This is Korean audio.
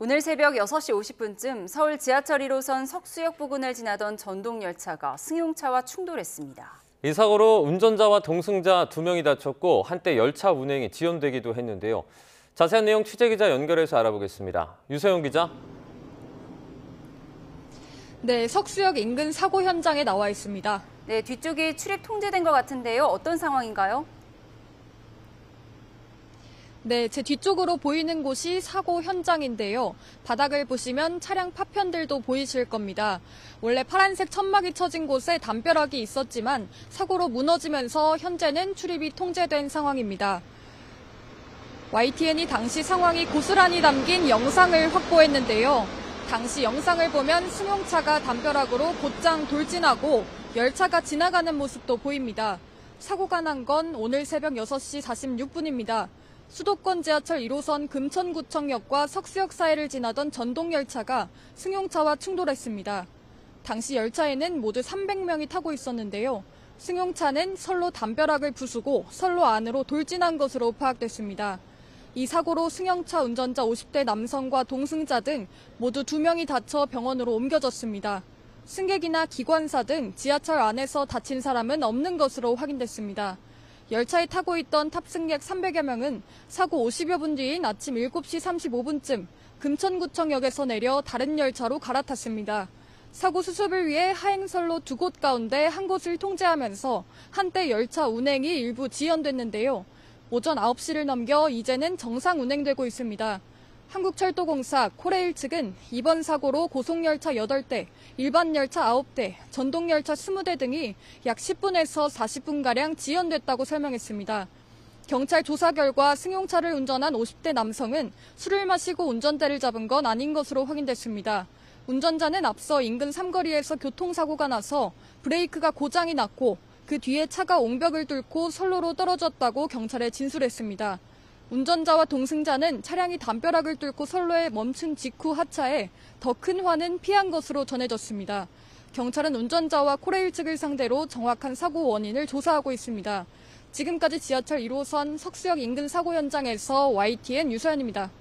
오늘 새벽 6시 50분쯤 서울 지하철 1호선 석수역 부근을 지나던 전동열차가 승용차와 충돌했습니다. 이 사고로 운전자와 동승자 2명이 다쳤고 한때 열차 운행이 지연되기도 했는데요. 자세한 내용 취재기자 연결해서 알아보겠습니다. 유세영 기자. 네, 석수역 인근 사고 현장에 나와 있습니다. 네, 뒤쪽이 출입 통제된 것 같은데요. 어떤 상황인가요? 네, 제 뒤쪽으로 보이는 곳이 사고 현장인데요. 바닥을 보시면 차량 파편들도 보이실 겁니다. 원래 파란색 천막이 쳐진 곳에 담벼락이 있었지만 사고로 무너지면서 현재는 출입이 통제된 상황입니다. YTN이 당시 상황이 고스란히 담긴 영상을 확보했는데요. 당시 영상을 보면 승용차가 담벼락으로 곧장 돌진하고 열차가 지나가는 모습도 보입니다. 사고가 난 건 오늘 새벽 6시 46분입니다. 수도권 지하철 1호선 금천구청역과 석수역 사이를 지나던 전동열차가 승용차와 충돌했습니다. 당시 열차에는 모두 300명이 타고 있었는데요. 승용차는 선로 담벼락을 부수고 선로 안으로 돌진한 것으로 파악됐습니다. 이 사고로 승용차 운전자 50대 남성과 동승자 등 모두 2명이 다쳐 병원으로 옮겨졌습니다. 승객이나 기관사 등 지하철 안에서 다친 사람은 없는 것으로 확인됐습니다. 열차에 타고 있던 탑승객 300여 명은 사고 50여 분 뒤인 아침 7시 35분쯤 금천구청역에서 내려 다른 열차로 갈아탔습니다. 사고 수습을 위해 하행선로 2곳 가운데 한 곳을 통제하면서 한때 열차 운행이 일부 지연됐는데요. 오전 9시를 넘겨 이제는 정상 운행되고 있습니다. 한국철도공사 코레일 측은 이번 사고로 고속열차 8대, 일반 열차 9대, 전동열차 20대 등이 약 10분에서 40분가량 지연됐다고 설명했습니다. 경찰 조사 결과 승용차를 운전한 50대 남성은 술을 마시고 운전대를 잡은 건 아닌 것으로 확인됐습니다. 운전자는 앞서 인근 삼거리에서 교통사고가 나서 브레이크가 고장이 났고 그 뒤에 차가 옹벽을 뚫고 선로로 떨어졌다고 경찰에 진술했습니다. 운전자와 동승자는 차량이 담벼락을 뚫고 선로에 멈춘 직후 하차해 더 큰 화는 피한 것으로 전해졌습니다. 경찰은 운전자와 코레일 측을 상대로 정확한 사고 원인을 조사하고 있습니다. 지금까지 지하철 1호선 석수역 인근 사고 현장에서 YTN 유서연입니다.